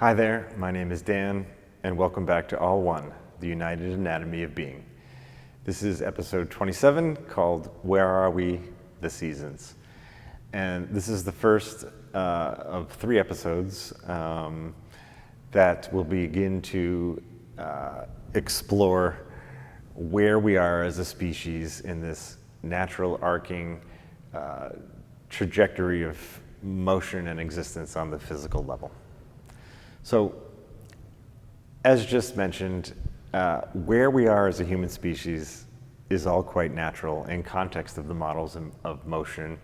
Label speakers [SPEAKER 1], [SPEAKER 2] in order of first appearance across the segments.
[SPEAKER 1] Hi there, my name is Dan, and welcome back to All One, the United Anatomy of Being. This is episode 27 called Where Are We? The Seasons. And this is the first of 3 episodes that will begin to explore where we are as a species in this natural arcing trajectory of motion and existence on the physical level. So, as just mentioned, where we are as a human species is all quite natural in context of the models of motion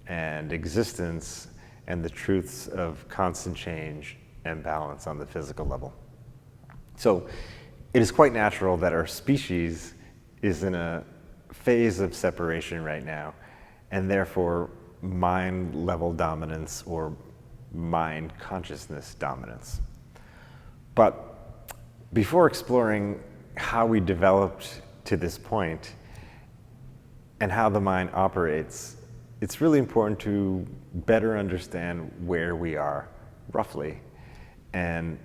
[SPEAKER 1] and existence and the truths of constant change and balance on the physical level. So, it is quite natural that our species is in a phase of separation right now, and therefore mind-level dominance or mind consciousness dominance. But before exploring how we developed to this point and how the mind operates, it's really important to better understand where we are roughly and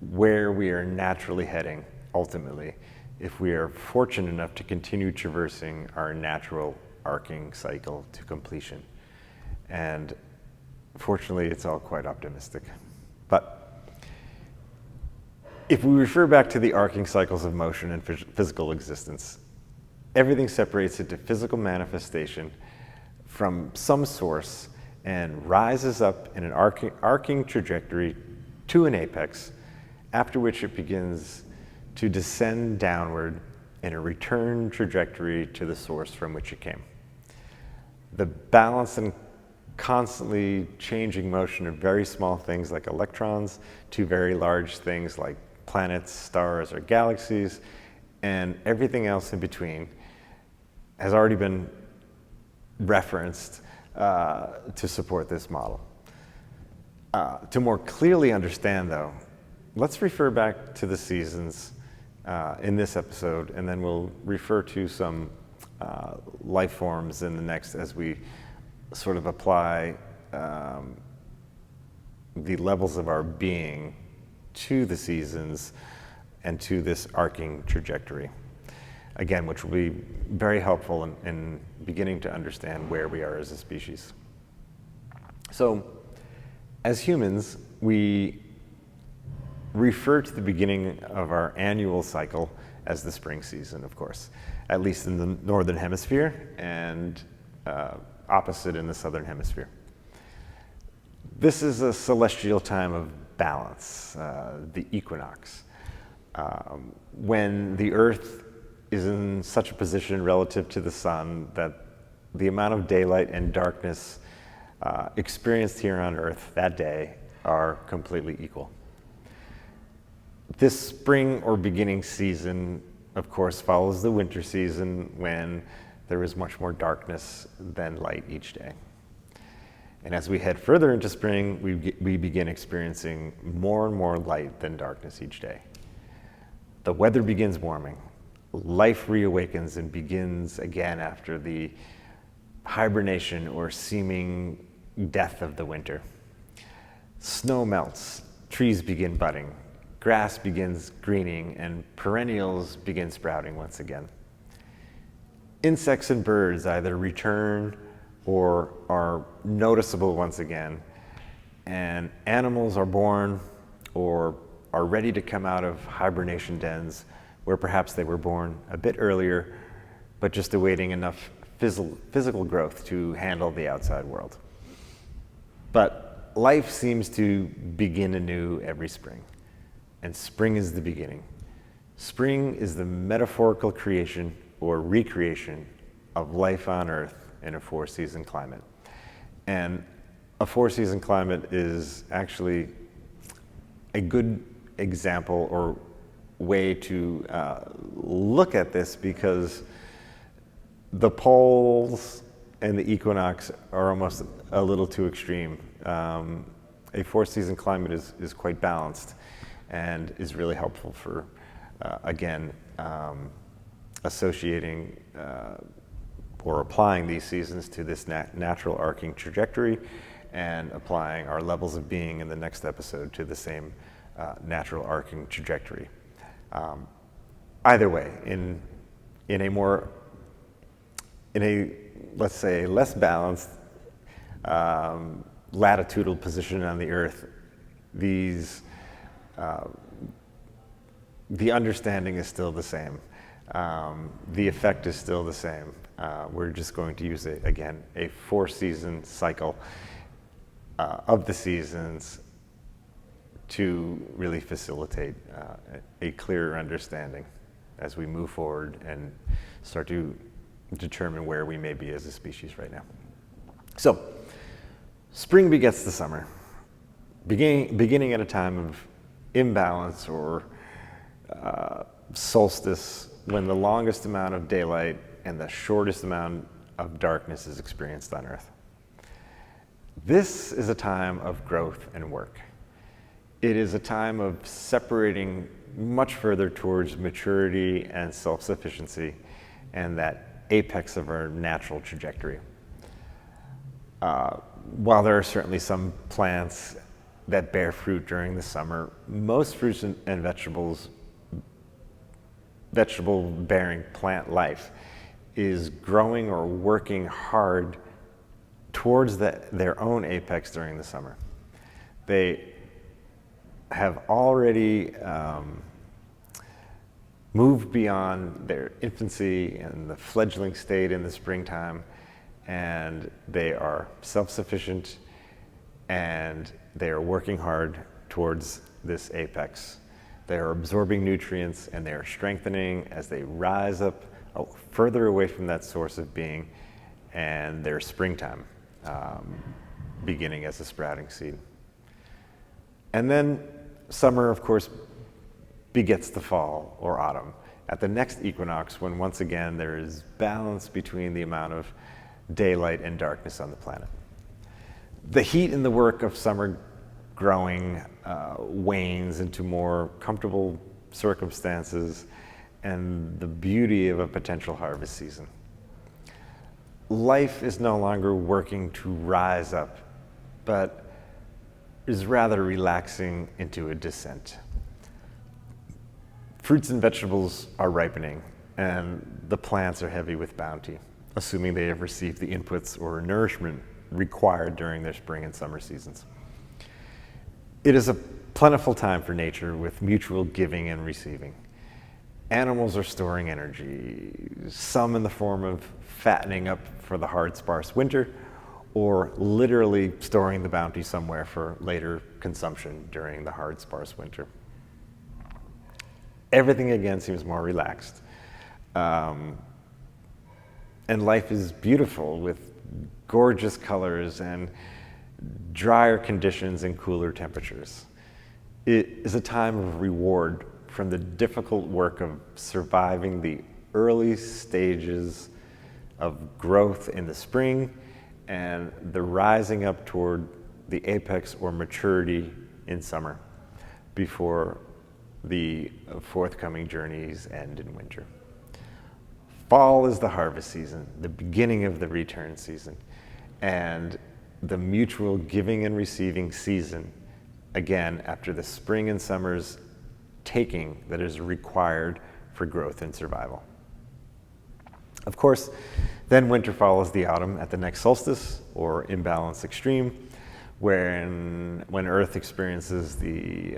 [SPEAKER 1] where we are naturally heading ultimately if we are fortunate enough to continue traversing our natural arcing cycle to completion. And fortunately, it's all quite optimistic. But if we refer back to the arcing cycles of motion and physical existence, everything separates into physical manifestation from some source and rises up in an arcing trajectory to an apex, after which it begins to descend downward in a return trajectory to the source from which it came. The balance and constantly changing motion of very small things like electrons to very large things like planets, stars, or galaxies, and everything else in between has already been referenced to support this model. To more clearly understand, though, let's refer back to the seasons in this episode, and then we'll refer to some life forms in the next as we sort of apply the levels of our being to the seasons and to this arcing trajectory. Again, which will be very helpful in beginning to understand where we are as a species. So, as humans, we refer to the beginning of our annual cycle as the spring season, of course, at least in the northern hemisphere and opposite in the southern hemisphere. This is a celestial time of balance, the equinox, when the Earth is in such a position relative to the sun that the amount of daylight and darkness experienced here on Earth that day are completely equal. This spring or beginning season, of course, follows the winter season when there is much more darkness than light each day. And as we head further into spring, we begin experiencing more and more light than darkness each day. The weather begins warming. Life reawakens and begins again after the hibernation or seeming death of the winter. Snow melts, trees begin budding, grass begins greening, and perennials begin sprouting once again. Insects and birds either return or are noticeable once again, and animals are born or are ready to come out of hibernation dens where perhaps they were born a bit earlier, but just awaiting enough physical growth to handle the outside world. But life seems to begin anew every spring, and spring is the beginning. Spring is the metaphorical creation or recreation of life on Earth in a 4-season climate. And a 4-season climate is actually a good example or way to look at this, because the poles and the equinox are almost a little too extreme. A 4-season climate is quite balanced and is really helpful for, again, associating or applying these seasons to this natural arcing trajectory and applying our levels of being in the next episode to the same natural arcing trajectory. Either way, in a let's say less balanced latitudinal position on the Earth, the understanding is still the same. The effect is still the same. We're just going to use again a 4-season cycle of the seasons to really facilitate a clearer understanding as we move forward and start to determine where we may be as a species right now. So, spring begets the summer, beginning at a time of imbalance or solstice, when the longest amount of daylight and the shortest amount of darkness is experienced on Earth. This is a time of growth and work. It is a time of separating much further towards maturity and self-sufficiency and that apex of our natural trajectory. While there are certainly some plants that bear fruit during the summer, most fruits and vegetable-bearing plant life is growing or working hard towards their own apex during the summer. They have already moved beyond their infancy and the fledgling state in the springtime, and they are self-sufficient and they are working hard towards this apex. They are absorbing nutrients and they are strengthening as they rise up further away from that source of being, and their springtime beginning as a sprouting seed. And then summer, of course, begets the fall or autumn at the next equinox, when once again there is balance between the amount of daylight and darkness on the planet. The heat and the work of summer growing wanes into more comfortable circumstances and the beauty of a potential harvest season. Life is no longer working to rise up, but is rather relaxing into a descent. Fruits and vegetables are ripening, and the plants are heavy with bounty, assuming they have received the inputs or nourishment required during their spring and summer seasons. It is a plentiful time for nature with mutual giving and receiving. Animals are storing energy, some in the form of fattening up for the hard, sparse winter, or literally storing the bounty somewhere for later consumption during the hard, sparse winter. Everything again seems more relaxed. And life is beautiful with gorgeous colors and drier conditions and cooler temperatures. It is a time of reward from the difficult work of surviving the early stages of growth in the spring and the rising up toward the apex or maturity in summer before the forthcoming journeys end in winter. Fall is the harvest season, the beginning of the return season, and the mutual giving and receiving season, again, after the spring and summer's taking that is required for growth and survival. Of course, then winter follows the autumn at the next solstice, or imbalance extreme, when Earth experiences the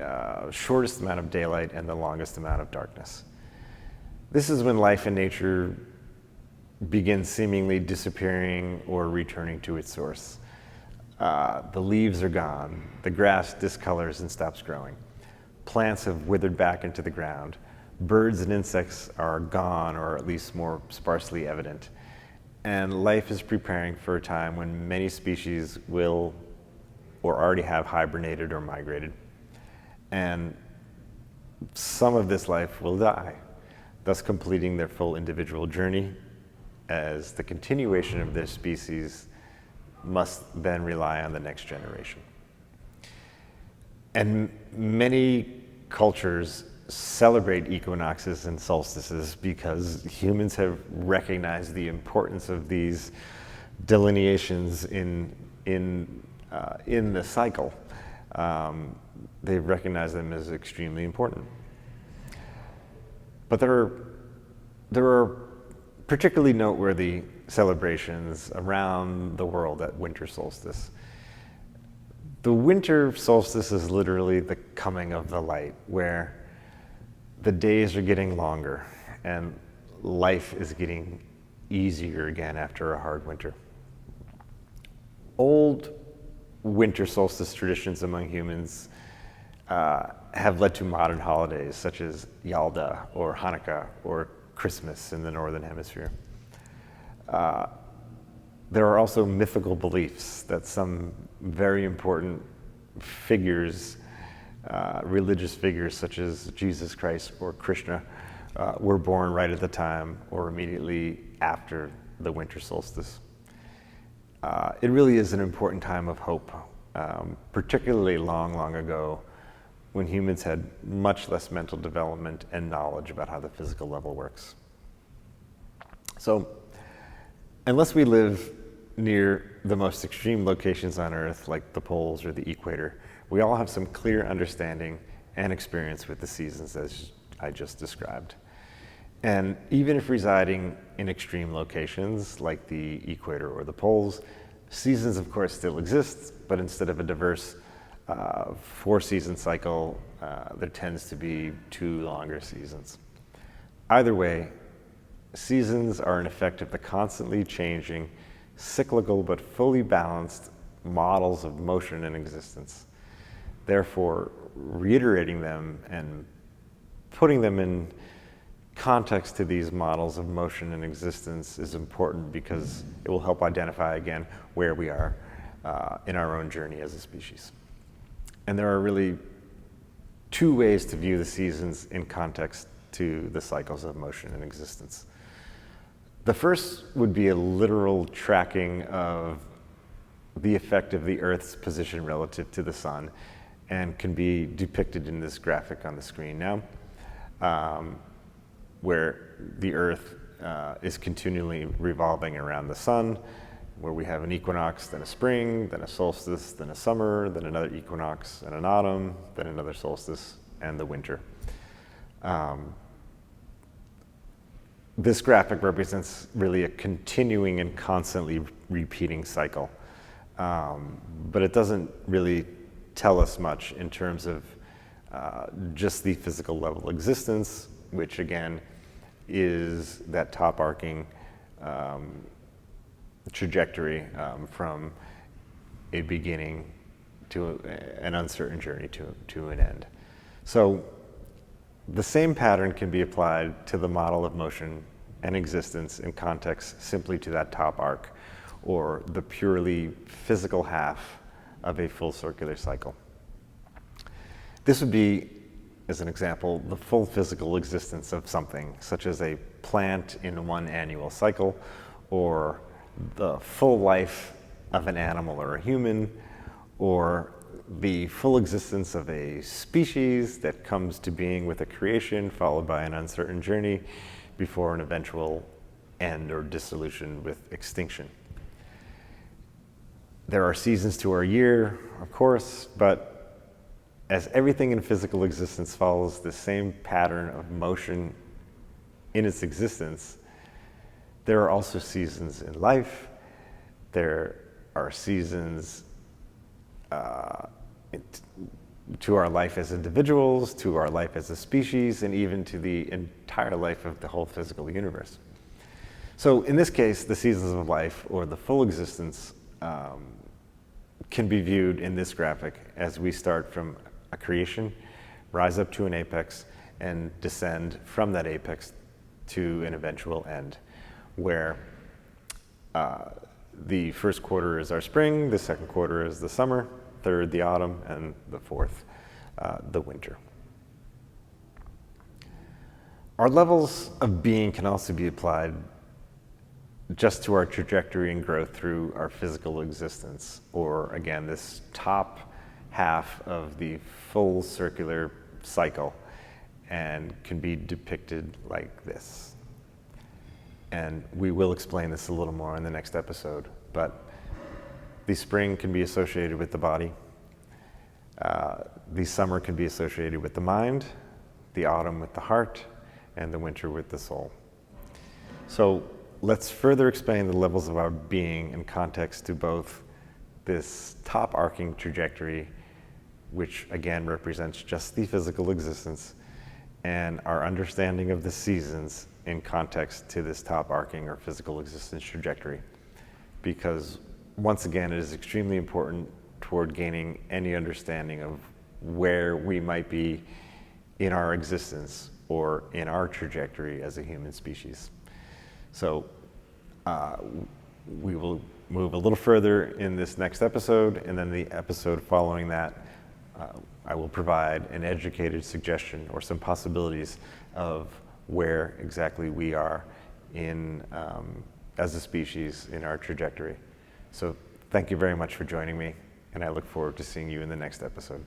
[SPEAKER 1] shortest amount of daylight and the longest amount of darkness. This is when life in nature begins seemingly disappearing or returning to its source. The leaves are gone, the grass discolors and stops growing. Plants have withered back into the ground. Birds and insects are gone, or at least more sparsely evident. And life is preparing for a time when many species will or already have hibernated or migrated. And some of this life will die, thus completing their full individual journey, as the continuation of their species must then rely on the next generation. And many cultures celebrate equinoxes and solstices because humans have recognized the importance of these delineations in the cycle. they recognize them as extremely important. But there are particularly noteworthy celebrations around the world at winter solstice. The winter solstice is literally the coming of the light, where the days are getting longer and life is getting easier again after a hard winter. Old winter solstice traditions among humans have led to modern holidays such as Yalda or Hanukkah or Christmas in the Northern Hemisphere. There are also mythical beliefs that some very important figures, religious figures such as Jesus Christ or Krishna, were born right at the time or immediately after the winter solstice. It really is an important time of hope, particularly long ago, when humans had much less mental development and knowledge about how the physical level works. So, unless we live near the most extreme locations on Earth, like the poles or the equator, we all have some clear understanding and experience with the seasons as I just described. And even if residing in extreme locations like the equator or the poles, seasons of course still exist, but instead of a diverse 4-season cycle, there tends to be 2 longer seasons. Either way, seasons are an effect of the constantly changing, cyclical but fully balanced models of motion and existence. Therefore, reiterating them and putting them in context to these models of motion and existence is important because it will help identify again where we are in our own journey as a species. And there are really 2 ways to view the seasons in context to the cycles of motion and existence. The first would be a literal tracking of the effect of the Earth's position relative to the sun, and can be depicted in this graphic on the screen now, where the Earth is continually revolving around the sun, where we have an equinox, then a spring, then a solstice, then a summer, then another equinox and an autumn, then another solstice, and the winter. This graphic represents really a continuing and constantly repeating cycle, but it doesn't really tell us much in terms of just the physical level existence, which again is that top arcing trajectory from a beginning to an uncertain journey to an end. So the same pattern can be applied to the model of motion and existence in context simply to that top arc, or the purely physical half of a full circular cycle. This would be, as an example, the full physical existence of something, such as a plant in one annual cycle, or the full life of an animal or a human, or the full existence of a species that comes to being with a creation followed by an uncertain journey before an eventual end or dissolution with extinction. There are seasons to our year, of course, but as everything in physical existence follows the same pattern of motion in its existence, there are also seasons in life. There are seasons to our life as individuals, to our life as a species, and even to the entire life of the whole physical universe. So in this case, the seasons of life, or the full existence, can be viewed in this graphic as we start from a creation, rise up to an apex, and descend from that apex to an eventual end, where the first quarter is our spring, the second quarter is the summer, third the autumn, and the fourth the winter. Our levels of being can also be applied just to our trajectory and growth through our physical existence, or again, this top half of the full circular cycle, and can be depicted like this. And we will explain this a little more in the next episode, but the spring can be associated with the body. The summer can be associated with the mind, the autumn with the heart, and the winter with the soul. So let's further explain the levels of our being in context to both this top arcing trajectory, which again represents just the physical existence, and our understanding of the seasons in context to this top arcing or physical existence trajectory. Because once again, it is extremely important toward gaining any understanding of where we might be in our existence or in our trajectory as a human species. So we will move a little further in this next episode, and then the episode following that, I will provide an educated suggestion or some possibilities of where exactly we are in, as a species in our trajectory. So thank you very much for joining me, and I look forward to seeing you in the next episode.